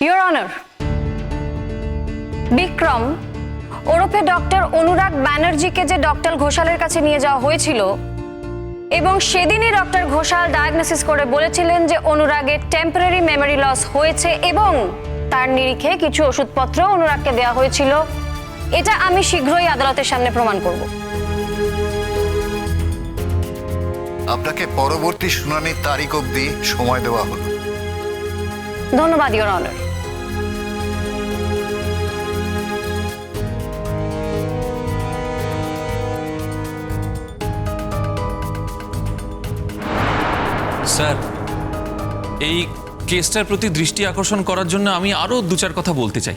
Your honour, Vikram ওরফে doctor অনুরাগ ব্যানার্জিকে যে ডক্টর ঘোষালের কাছে নিয়ে যাওয়া হয়েছিল এবং সেদিনই ডক্টর ঘোষাল ডায়াগনোসিস করে বলেছিলেন যে অনুরাগের টেম্পোরারি মেমোরি লস হয়েছে এবং তার নিরিখে কিছু ওষুধপত্র অনুরাগকে দেওয়া হয়েছিল, এটা আমি শীঘ্রই আদালতের সামনে প্রমাণ করব। আপনাকে পরবর্তী শুনানির তারিখ অবধি সময় দেওয়া হলো। ধন্যবাদ ইয়োর অনার। স্যার, এই কেসটার প্রতি দৃষ্টি আকর্ষণ করার জন্য আমি আরো দু চার কথা বলতে চাই।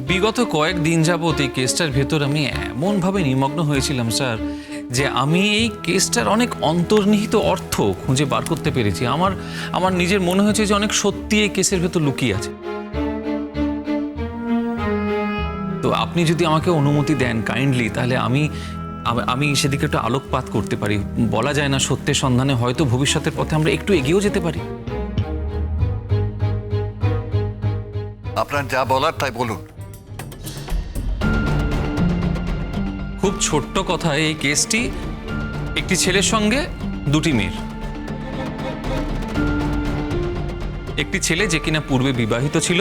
বিগত কয়েকদিন যাবত এই কেসটার ভেতর আমি এমনভাবে নিমগ্ন হয়েছিলাম স্যার, যে আমি এই কেসটার অনেক অন্তর্নিহিত অর্থ খুঁজে বার করতে পেরেছি। আমার নিজের মনে হয়েছে যে অনেক সত্যি এই কেসের ভেতর লুকিয়ে আছে। তো আপনি যদি আমাকে অনুমতি দেন কাইন্ডলি, তাহলে আমি সেদিকে একটু আলোকপাত করতে পারি। বলা যায় না, সত্যের সন্ধানে হয়তো ভবিষ্যতের পথে আমরা একটু এগিয়েও যেতে পারি। আপনার যা বলার তাই বলুন। খুব ছোট্ট কথা, এই কেসটি একটি ছেলের সঙ্গে দুটি মেয়ের। একটি ছেলে যে কিনা পূর্বে বিবাহিত ছিল,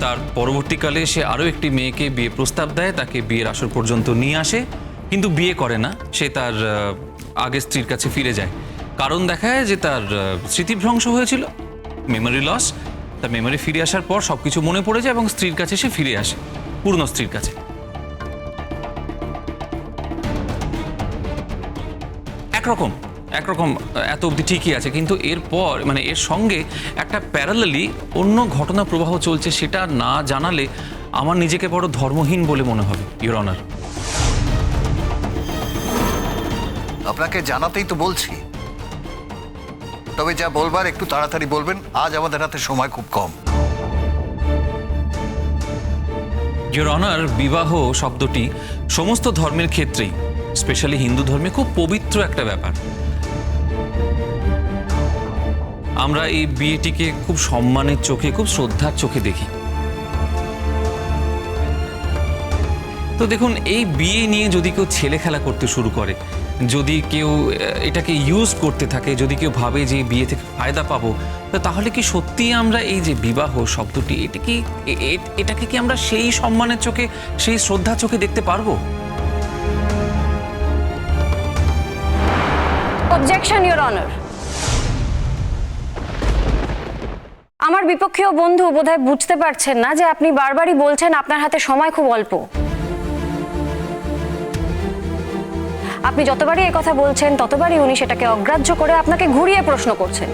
তার পরবর্তীকালে সে আরও একটি মেয়েকে বিয়ে প্রস্তাব দেয়, তাকে বিয়ের আসর পর্যন্ত নিয়ে আসে, কিন্তু বিয়ে করে না। সে তার আগের স্ত্রীর কাছে ফিরে যায়। কারণ দেখায় যে তার স্মৃতিভ্রংশ হয়েছিল, মেমোরি লস। তার মেমোরি ফিরে আসার পর সব কিছু মনে পড়ে যায় এবং স্ত্রীর কাছে সে ফিরে আসে, পূর্ণ স্ত্রীর কাছে। একরকম এত অবধি ঠিকই আছে, কিন্তু এরপর মানে এর সঙ্গে একটা প্যারালালি অন্য ঘটনা প্রবাহ চলছে। সেটা না জানালে আমার নিজেকে বড় ধর্মহীন বলে মনে হবে ইওর অনার। আপনাকে জানাতেই তো বলছি, তবে যা বলবার একটু তাড়াতাড়ি বলবেন। আজ আমাদের হাতে সময় খুব কম। ইওর অনার, বিবাহ শব্দটি সমস্ত ধর্মের ক্ষেত্রেই, স্পেশালি হিন্দু ধর্মে, খুব পবিত্র একটা ব্যাপার। আমরা এই বিয়েটিকে খুব সম্মানের চোখে, খুব শ্রদ্ধার চোখে দেখি। তো দেখুন, এই বিয়ে নিয়ে যদি কেউ ছেলে খেলা করতে শুরু করে, যদি কেউ এটাকে ইউজ করতে থাকে, যদি কেউ ভাবে যে বিয়ে থেকে ফায়দা পাবো, তাহলে কি সত্যিই আমরা এই যে বিবাহ শব্দটি, এটাকে কি আমরা সেই সম্মানের চোখে, সেই শ্রদ্ধার চোখে দেখতে পারবো? Objection your honour. আমার বিপক্ষীয় বন্ধু বোধহয় বুঝতে পারছেন না যে আপনি বারবারই বলছেন আপনার হাতে সময় খুব অল্প। আপনি যতবারই এই কথা বলছেন ততবারই উনি সেটাকে অগ্রাহ্য করে আপনাকে ঘুরিয়ে প্রশ্ন করছেন।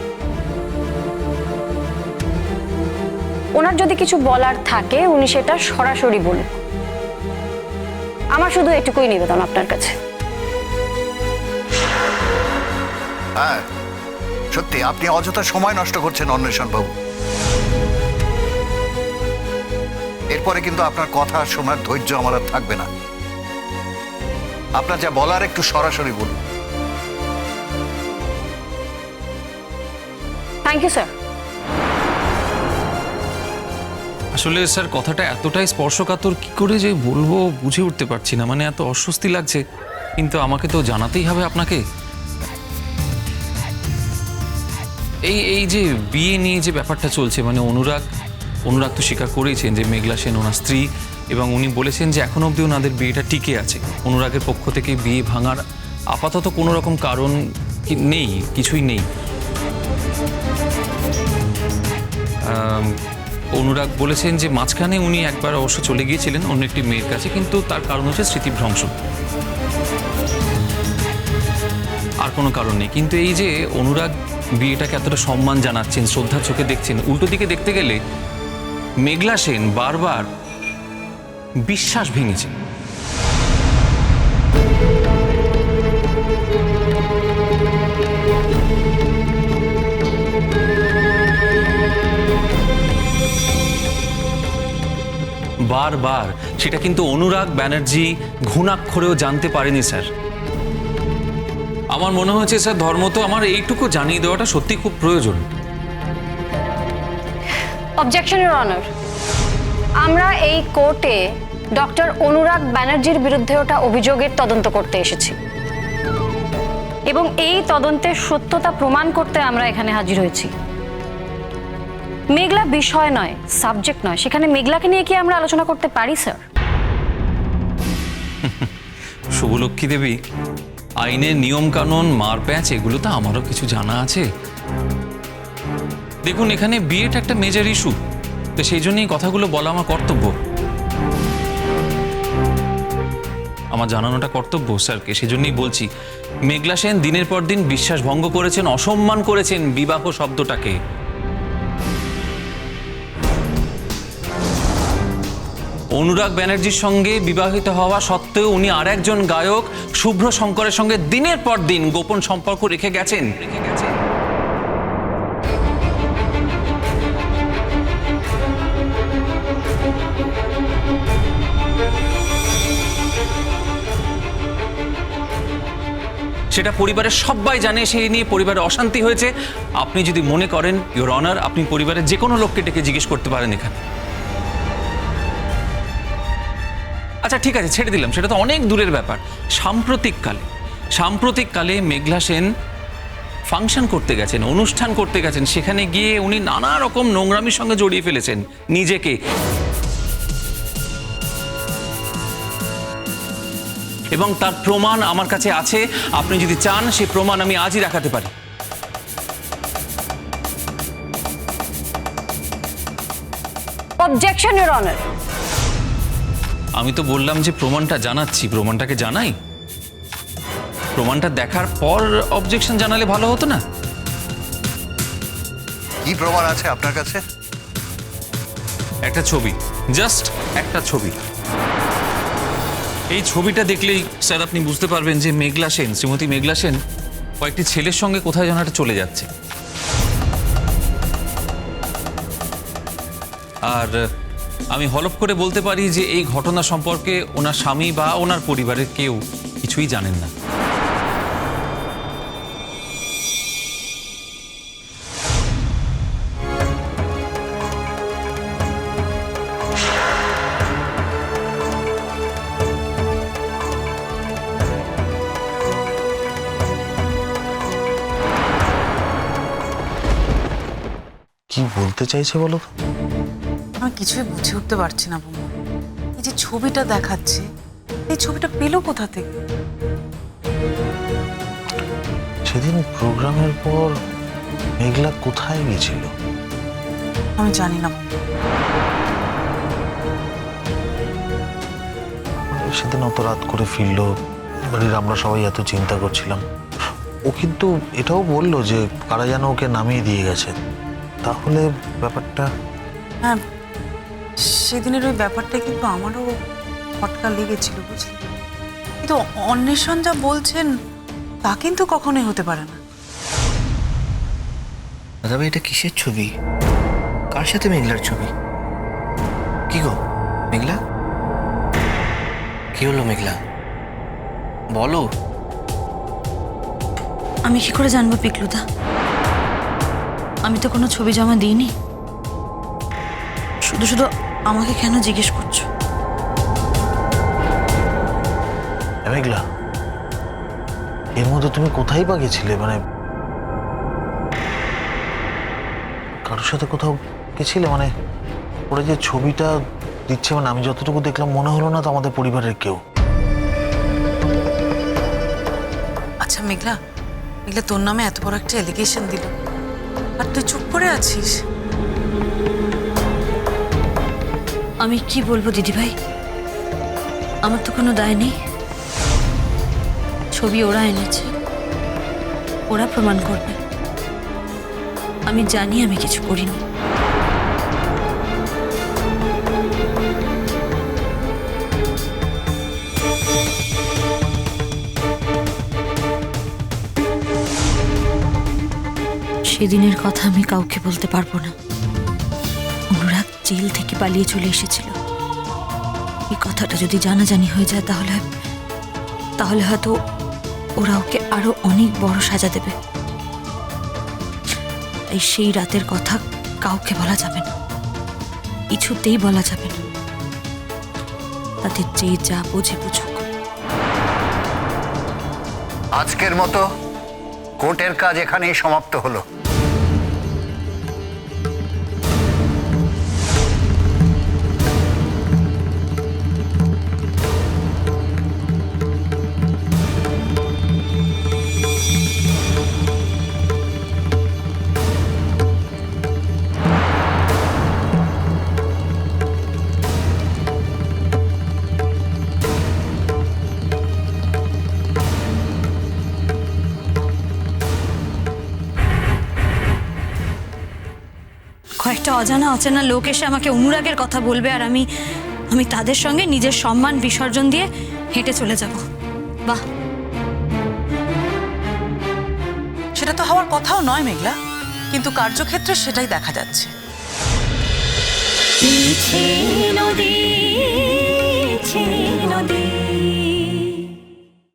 ওনার যদি কিছু বলার থাকে উনি সেটা সরাসরি বলুন। আমার শুধু এটুকুই নিবেদন আপনার কাছে। হ্যাঁ, সত্যি আপনি অযথা সময় নষ্ট করছেন অন্বেষণ বাবু। এরপরে কিন্তু আপনার কথা শোনার ধৈর্য আমার আর থাকবে না। আপনার যা বলার একটু সরাসরি বলুন। Thank you sir. আসলে স্যার, কথাটা এতটাই স্পর্শকাতর, কি করে যে বলবো বুঝে উঠতে পারছি না। মানে এত অস্বস্তি লাগছে, কিন্তু আমাকে তো জানাতেই হবে আপনাকে। এই যে বিয়ে নিয়ে যে ব্যাপারটা চলছে, মানে অনুরাগ তো স্বীকার করেছেন যে মেঘলা সেন ওনার স্ত্রী, এবং উনি বলেছেন যে এখনো অবধি ওনাদের বিয়েটা টিকে আছে। অনুরাগের পক্ষ থেকে বিয়ে ভাঙার আপাতত কোনো রকম কারণ নেই, কিছুই নেই। অনুরাগ বলেছেন যে মাঝখানে উনি একবার অবশ্য চলে গিয়েছিলেন অন্য একটি মেয়ের কাছে, কিন্তু তার কারণ হচ্ছে স্মৃতিভ্রংশ, আর কোনো কারণ নেই। কিন্তু এই যে অনুরাগ বিয়েটাকে এতটা সম্মান জানাচ্ছেন, শ্রদ্ধার চোখে দেখছেন, উল্টো দিকে দেখতে গেলে মেঘলা সেন বারবার বিশ্বাস ভেঙেছে। বারবার সেটা কিন্তু অনুরাগ ব্যানার্জি ঘুণাক্ষরেও জানতে পারেনি স্যার। আমার মনে হয়েছে স্যার, ধর্ম তো আমার এইটুকু জানিয়ে দেওয়াটা সত্যি খুব প্রয়োজন। অবজেকশন ইউর অনার, আমরা এই কোর্টে ডক্টর অনুরাগ ব্যানার্জির বিরুদ্ধে ওঠা অভিযোগের তদন্ত করতে এসেছি এবং এই তদন্তের সত্যতা প্রমাণ করতে আমরা এখানে হাজির হয়েছি। মেঘলা বিষয় নয়, সাবজেক্ট নয়, সেখানে মেঘলাকে নিয়ে কি আমরা আলোচনা করতে পারি স্যার? শুভলক্ষ্মী দেবী, আইনের নিয়ম কানুন মারপ্যাচ এগুলো তো আমারও কিছু জানা আছে। দেখুন, এখানে বিয়েটা একটা মেজর ইস্যু, তো সেই জন্যই কথাগুলো বলা আমার কর্তব্য, আমার জানানোটা কর্তব্য স্যারকে, সেজন্যই বলছি। মেঘলা সেন দিনের পর দিন বিশ্বাস ভঙ্গ করেছেন, অসম্মান করেছেন বিবাহ শব্দটাকে। অনুরাগ ব্যানার্জির সঙ্গে বিবাহিত হওয়া সত্ত্বেও উনি আর একজন গায়ক শুভ্র শঙ্করের সঙ্গে দিনের পর দিন গোপন সম্পর্ক রেখে গেছেন। সেটা পরিবারের সবাই জানে, সেই নিয়ে পরিবারে অশান্তি হয়েছে। আপনি যদি মনে করেন ইওর অনার, আপনি পরিবারের যে কোনো লোককে ডেকে জিজ্ঞেস করতে পারেন এখানে। আচ্ছা ঠিক আছে, ছেড়ে দিলাম, সেটা তো অনেক দূরের ব্যাপার। সাম্প্রতিককালে মেঘলা সেন ফাংশন করতে গেছেন, অনুষ্ঠান করতে গেছেন, সেখানে গিয়ে উনি নানা রকম নোংরামির সঙ্গে জড়িয়ে ফেলেছেন নিজেকে, এবং তার প্রমাণ আমার কাছে আছে। আপনি যদি চান সেই প্রমাণ আমি আজই দেখাতে পারি। Objection your honour. আমি তো বললাম যে প্রমাণটা জানাচ্ছি, প্রমাণটাকে জানাই। প্রমাণটা দেখার পর অবজেকশন জানালে ভালো হতো না? কি প্রমাণ আছে আপনার কাছে? একটা ছবি, জাস্ট একটা ছবি। এই ছবিটা দেখলেই স্যার আপনি বুঝতে পারবেন যে মেঘলা সেন, শ্রীমতী মেঘলা সেন কয়েকটি ছেলের সঙ্গে কোথায় যেন একটা চলে যাচ্ছে। আর আমি হলফ করে বলতে পারি যে এই ঘটনা সম্পর্কে ওনার স্বামী বা ওনার পরিবারের কেউ কিছুই জানেন না। কি বলতে চাইছে বলো তো? আমি কিছুই বুঝে উঠতে পারছি না বৌমা। এই যে ছবিটা দেখাচ্ছে, এই ছবিটা পেলো কোথা থেকে? সেদিন প্রোগ্রামের পর মেঘলা কোথায় গেছিল? আমি জানি না বৌমা। সেদিন অত রাত করে ফিরলো, বাড়ির আমরা সবাই এত চিন্তা করছিলাম। ও কিন্তু এটাও বললো যে কারা যেন ওকে নামিয়ে দিয়ে গেছে। তাহলে ব্যাপারটা, হ্যাঁ, সেদিনের ওই ব্যাপারটা কিন্তু আমারও ফটকা লেগেছিল, বুঝলি? কিন্তু অন্বেষণ যা বলছেন তা কিন্তু কখনোই হতে পারে না। দাদা ভাই, এটা কিসের ছবি? কার সাথে মেঘলার ছবি? কি গো মেঘলা, কি হলো মেঘলা, বলো। আমি কি করে জানবো পিকলুদা? আমি তো কোনো ছবি জমা দিইনি। শুধু শুধু আমাকে কেন জিজ্ঞেস করছো? মেঘলা, এর মধ্যে তুমি কোথায় বা গেছিলে? মানে কারোর সাথে কোথাও গেছিলে? মানে ওরা যে ছবিটা দিচ্ছে, মানে আমি যতটুকু দেখলাম মনে হলো না তো আমাদের পরিবারের কেউ। আচ্ছা মেঘলা, মেঘলা তোর নামে এত বড় একটা এলিগেশন দিল আর তুই চুপ করে আছিস? আমি কি বলবো দিদিভাই, আমার তো কোনো দায় নেই। ছবি ওরা এনেছে, ওরা প্রমাণ করবে। আমি জানি আমি কিছু করিনি। সেদিনের কথা আমি কাউকে বলতে পারবো না। অনুরাগ জেল থেকে পালিয়ে চলে এসেছিল। এই কথাটা যদি জানাজানি হয়ে যায় তাহলে হয়তো ওরা ওকে আরো অনেক বড় সাজা দেবে। তাই সেই রাতের কথা কাউকে বলা যাবে না। কিছুতেই বলা যাবে না। তাদের যে যা বোঝে বুঝুক। আজকের মতো কোর্টের কাজ এখানেই সমাপ্ত হলো। কয়েকটা অজানা অচেনা লোক এসে আমাকে অনুরাগের কথা বলবে, আর আমি তাদের সঙ্গে নিজের সম্মান বিসর্জন দিয়ে হেঁটে চলে যাব। বাহ, সেটা তো হওয়ার কথাও নয় মেঘলা, কিন্তু কার্যক্ষেত্রে সেটাই দেখা যাচ্ছে। নদী